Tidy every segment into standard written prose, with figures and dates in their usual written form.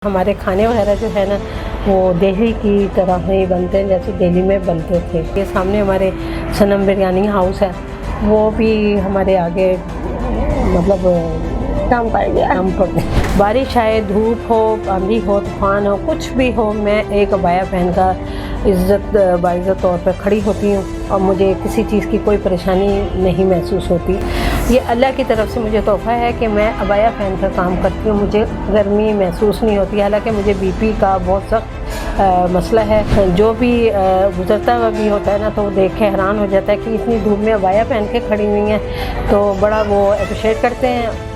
हमारे खाने वगैरह जो है ना वो दिल्ली की तरह ही बनते हैं जैसे दिल्ली में बनते थे। ये सामने हमारे सनम बिरयानी हाउस है, वो भी हमारे आगे मतलब काम पाएंगे हम पड़े। बारिश आए, धूप हो, आंधी हो, तूफान हो, कुछ भी हो, मैं एक अबाया पहनकर इज़्ज़त बाइज़्ज़त तौर पर खड़ी होती हूँ और मुझे किसी चीज़ की कोई परेशानी नहीं महसूस होती। ये अल्लाह की तरफ से मुझे तोहफ़ा है कि मैं अबाया पहन कर काम करती हूँ, मुझे गर्मी महसूस नहीं होती। हालांकि मुझे बीपी का बहुत सख्त मसला है, जो भी गुजरता हुआ भी होता है ना तो वो देख के हैरान हो जाता है कि इतनी धूप में अबाया पहन के खड़ी हुई हैं, तो बड़ा वो अप्रिशिएट करते हैं।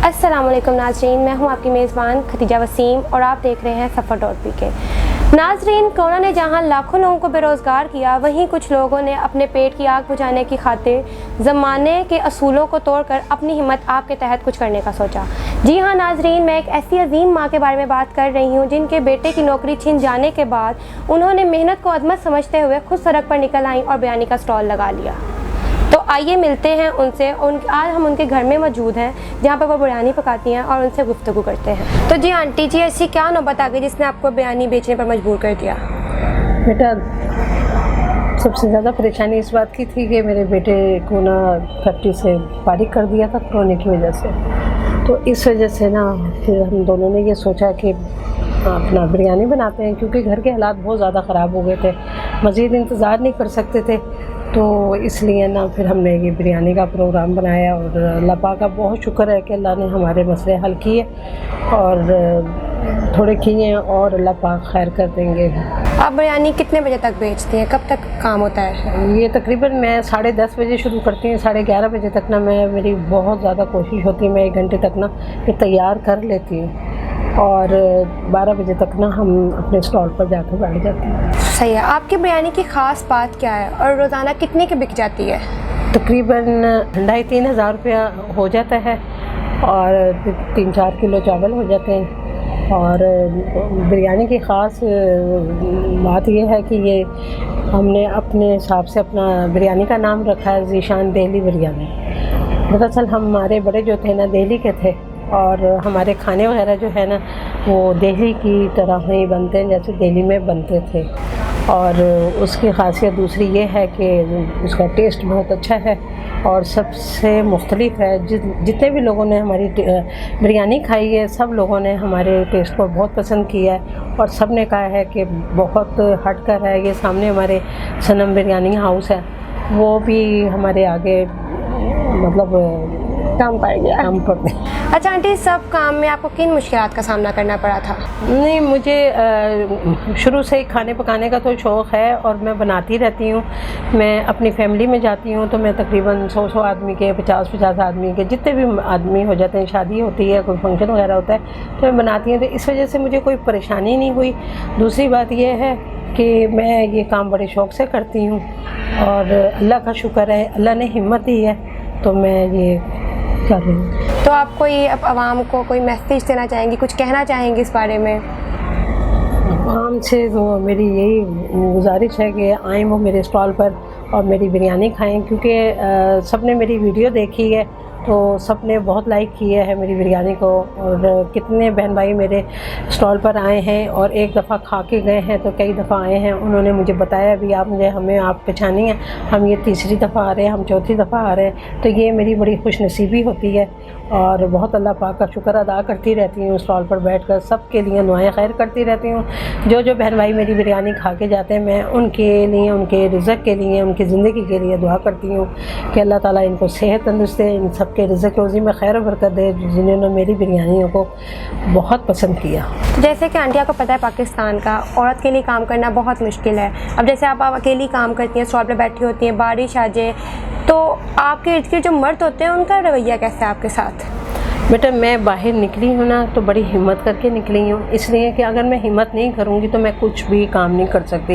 अस्सलामुअलैकुम नाज़रीन, मैं हूं आपकी मेज़बान खदीजा वसीम और आप देख रहे हैं सफ़र.pk। नाज़रीन, कोरोना ने जहां लाखों लोगों को बेरोज़गार किया, वहीं कुछ लोगों ने अपने पेट की आग बुझाने की खातिर ज़माने के असूलों को तोड़कर अपनी हिम्मत आपके तहत कुछ करने का सोचा। जी हाँ नाज़रीन, मैं एक ऐसी अजीम माँ के बारे में बात कर रही हूँ जिनके बेटे की नौकरी छिन जाने के बाद उन्होंने मेहनत को अज़मत समझते हुए खुद सड़क पर निकल आई और बिरयानी का स्टॉल लगा लिया। तो आइए मिलते हैं उनसे। आज हम उनके घर में मौजूद हैं जहाँ पर वो बिरयानी पकाती हैं और उनसे गुफ्तगू करते हैं। तो जी आंटी जी, ऐसी क्या नौबत आ गई जिसने आपको बिरयानी बेचने पर मजबूर कर दिया? बेटा, सबसे ज़्यादा परेशानी इस बात की थी कि मेरे बेटे को ना फैक्ट्री से फारिग कर दिया था कोरोना की वजह से। तो इस वजह से ना फिर हम दोनों ने ये सोचा कि अपना बिरयानी बनाते हैं, क्योंकि घर के हालात बहुत ज़्यादा ख़राब हो गए थे, मज़ीद इंतज़ार नहीं कर सकते थे। तो इसलिए ना फिर हमने ये बिरयानी का प्रोग्राम बनाया और अल्लाह पाक का बहुत शुक्र है कि अल्लाह ने हमारे मसले हल किए और थोड़े किए हैं और अल्लाह पाक खैर कर देंगे। आप बिरयानी कितने बजे तक बेचती हैं? कब तक काम होता है? ये तकरीबन मैं 10:30 बजे शुरू करती हूँ, 11:30 बजे तक ना मेरी बहुत ज़्यादा कोशिश होती है, मैं 1 घंटे तक ना ये तैयार कर लेती हूँ और 12 बजे तक ना हम अपने स्टॉल पर जाकर बैठ जाते हैं। सही है। आपकी बिरयानी की ख़ास बात क्या है और रोज़ाना कितने की बिक जाती है? तकरीबन 2,500-3 हज़ार रुपया हो जाता है और 3-4 किलो चावल हो जाते हैं। और बिरयानी की ख़ास बात यह है कि ये हमने अपने हिसाब से अपना बिरयानी का नाम रखा है ज़ीशान दिल्ली बिरयानी। दरअसल हमारे बड़े जो थे ना दिल्ली के थे और हमारे खाने वगैरह जो है ना वो दिल्ली की तरह ही बनते हैं जैसे दिल्ली में बनते थे। और उसकी ख़ासियत दूसरी ये है कि उसका टेस्ट बहुत अच्छा है और सबसे मुख्तलिफ है। जितने भी लोगों ने हमारी बिरयानी खाई है, सब लोगों ने हमारे टेस्ट को बहुत पसंद किया है और सब ने कहा है कि बहुत हट कर है। ये सामने हमारे सनम बिरयानी हाउस है, वो भी हमारे आगे मतलब काम पाएंगे हम पड़े। अच्छा आंटी, सब काम में आपको किन मुश्किलात का सामना करना पड़ा था? नहीं, मुझे शुरू से ही खाने पकाने का तो शौक़ है और मैं बनाती रहती हूँ। मैं अपनी फैमिली में जाती हूँ तो मैं तकरीबन 100 आदमी के, 50 आदमी के, जितने भी आदमी हो जाते हैं, शादी होती है, कोई फंक्शन वगैरह होता है तो मैं बनाती हूँ। तो इस वजह से मुझे कोई परेशानी नहीं हुई। दूसरी बात यह है कि मैं ये काम बड़े शौक़ से करती हूँ और अल्लाह का शुक्र है, अल्लाह ने हिम्मत दी है तो मैं ये कर रही हूँ। तो आप कोई अब आवाम को कोई मैसेज देना चाहेंगी, कुछ कहना चाहेंगी इस बारे में? आम से तो मेरी यही गुजारिश है कि आएँ वो मेरे स्टॉल पर और मेरी बिरयानी खाएं, क्योंकि सब ने मेरी वीडियो देखी है तो सब ने बहुत लाइक किया है मेरी बिरयानी को। और कितने बहन भाई मेरे स्टॉल पर आए हैं और एक दफ़ा खा के गए हैं तो कई दफ़ा आए हैं, उन्होंने मुझे बताया भी हमें आप पहचानी हैं, हम ये तीसरी दफ़ा आ रहे हैं, हम चौथी दफ़ा आ रहे हैं। तो ये मेरी बड़ी खुशनसीबी होती है और बहुत अल्लाह पाक का शुक्र अदा करती रहती हूँ। स्टॉल पर बैठकर सबके लिए दुआएं खैर करती रहती हूँ। जो बहन भाई मेरी बिरयानी खा के जाते हैं, मैं उनके लिए, उनके रिज़्क़ के लिए, उनकी ज़िंदगी के लिए दुआ करती हूँ कि अल्लाह ताला इनको सेहत तंदुरुस्त दे, इन सब के रिज़्क़ रोज़ी में खैर और बरकत दे जिन्होंने मेरी बिरयानियों को बहुत पसंद किया। जैसे कि आंटी आपको पता है पाकिस्तान का औरत के लिए काम करना बहुत मुश्किल है। अब जैसे आप अकेली काम करती हैं, स्टॉल पर बैठी होती हैं, बारिश आ जाए तो आपके इर्द गिर्द जो मर्द होते हैं उनका रवैया कैसा है आपके साथ? बेटा, मैं बाहर निकली हूँ ना तो बड़ी हिम्मत करके निकली हूँ, इसलिए कि अगर मैं हिम्मत नहीं करूँगी तो मैं कुछ भी काम नहीं कर सकती।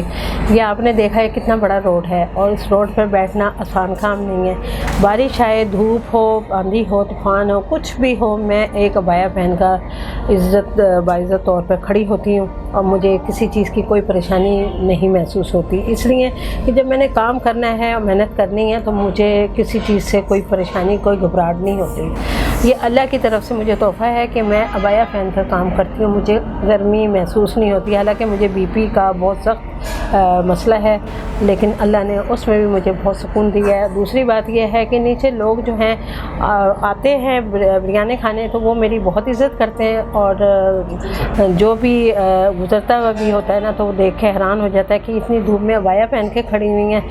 ये आपने देखा है कितना बड़ा रोड है और इस रोड पर बैठना आसान काम नहीं है। बारिश आए, धूप हो, आंधी हो, तूफान हो, कुछ भी हो, मैं एक अबाया पहनकर इज़्ज़त बाइज़्ज़त तौर पर खड़ी होती हूँ और मुझे किसी चीज़ की कोई परेशानी नहीं महसूस होती, इसलिए कि जब मैंने काम करना है और मेहनत करनी है तो मुझे किसी चीज़ से कोई परेशानी, कोई घबराहट नहीं होती। ये अल्लाह की तरफ से मुझे तोहफ़ा है कि मैं अबाया पहन कर काम करती हूँ, मुझे गर्मी महसूस नहीं होती। हालांकि मुझे बीपी का बहुत सख्त मसला है, लेकिन अल्लाह ने उसमें भी मुझे बहुत सुकून दिया है। दूसरी बात यह है कि नीचे लोग जो हैं आते हैं बिरयानी खाने, तो वो मेरी बहुत इज़्ज़त करते हैं, और जो भी गुज़रता हुआ भी होता है ना, तो वो देख के हैरान हो जाता है कि इतनी धूप में अबाया पहन के खड़ी हुई हैं,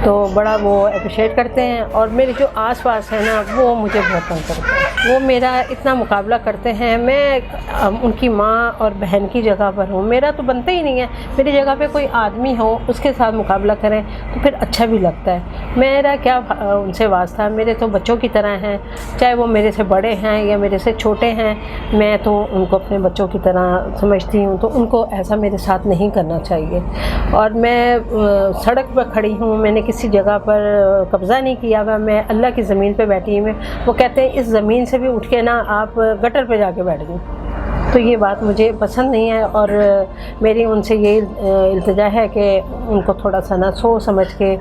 तो बड़ा वो अप्रिशिएट करते हैं। और मेरे जो आस-पास है ना, वो मुझे बहुत तंग करते हैं, वो मेरा इतना मुकाबला करते हैं। मैं उनकी माँ और बहन की जगह पर हूँ, मेरा तो बनता ही नहीं है। मेरी जगह पे कोई आदमी हो, उसके साथ मुकाबला करें तो फिर अच्छा भी लगता है। मेरा क्या उनसे वास्ता, मेरे तो बच्चों की तरह हैं, चाहे वो मेरे से बड़े हैं या मेरे से छोटे हैं, मैं तो उनको अपने बच्चों की तरह समझती हूँ, तो उनको ऐसा मेरे साथ नहीं करना चाहिए। और मैं सड़क पर खड़ी हूँ, मैंने किसी जगह पर कब्ज़ा नहीं किया हुआ, मैं अल्लाह की ज़मीन पे बैठी हूँ। वो कहते हैं इस ज़मीन से भी उठ के ना आप गटर पे जाके बैठ जाओ, तो ये बात मुझे पसंद नहीं है। और मेरी उनसे ये इल्तिजा है कि उनको थोड़ा सा ना सोच समझ के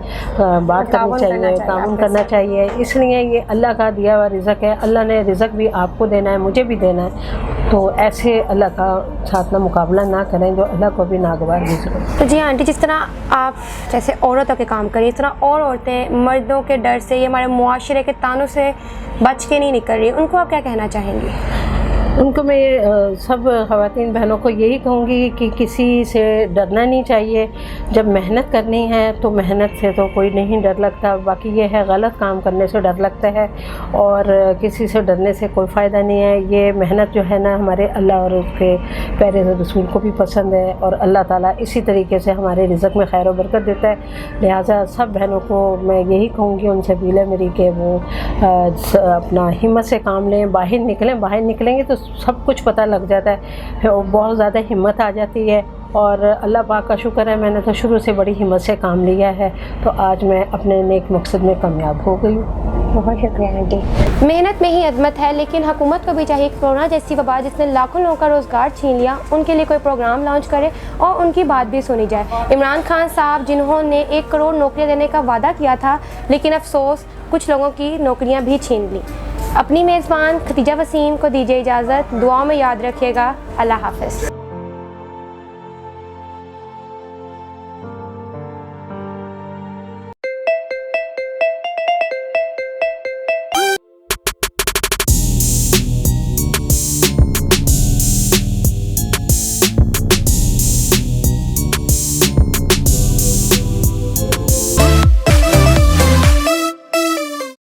बात करनी चाहिए, ताउन करना चाहिए। इसलिए ये अल्लाह का दिया हुआ रिज़्क़ है, अल्लाह ने रिज़्क़ भी आपको देना है, मुझे भी देना है, तो ऐसे अल्लाह का साथ ना मुकाबला ना करें जो अल्लाह को भी नागवार रिज़्क़ हो। तो जी आंटी, जिस तरह आप जैसे औरतों के काम करिए, इस तरह और औरतें मर्दों के डर से, ये हमारे मुआशरे के तानों से बच के नहीं निकल रही, उनको आप क्या कहना चाहेंगी? उनको मैं सब ख़वातीन बहनों को यही कहूँगी कि किसी से डरना नहीं चाहिए। जब मेहनत करनी है तो मेहनत से तो कोई नहीं डर लगता, बाकी ये है गलत काम करने से डर लगता है, और किसी से डरने से कोई फ़ायदा नहीं है। ये मेहनत जो है ना, हमारे अल्लाह और उसके प्यारे रसूल को भी पसंद है, और अल्लाह ताला इसी तरीके से हमारे रिज़्क़ में खैर व बरकत देता है। लिहाजा सब बहनों को मैं यही कहूँगी, उनसे अपील है मेरी कि वो अपना हिम्मत से काम लें, बाहर निकलें। बाहर निकलेंगे तो सब कुछ पता लग जाता है, बहुत ज़्यादा हिम्मत आ जाती है। और अल्लाह पाक का शुक्र है, मैंने तो शुरू से बड़ी हिम्मत से काम लिया है, तो आज मैं अपने नेक मकसद में कामयाब हो गई हूँ। बहुत शुक्रिया आंटी। मेहनत में ही अज़मत है, लेकिन हुकूमत को भी चाहिए कि कोरोना जैसी वबा जिसने लाखों लोगों का रोज़गार छीन लिया, उनके लिए कोई प्रोग्राम लॉन्च करे और उनकी बात भी सुनी जाए। इमरान खान साहब जिन्होंने 1 करोड़ नौकरियाँ देने का वादा किया था, लेकिन अफसोस कुछ लोगों की नौकरियाँ भी छीन ली। अपनी मेज़बान खतीजा वसीम को दीजिए इजाज़त, दुआ में याद रखिएगा। अल्लाह हाफ़िज़।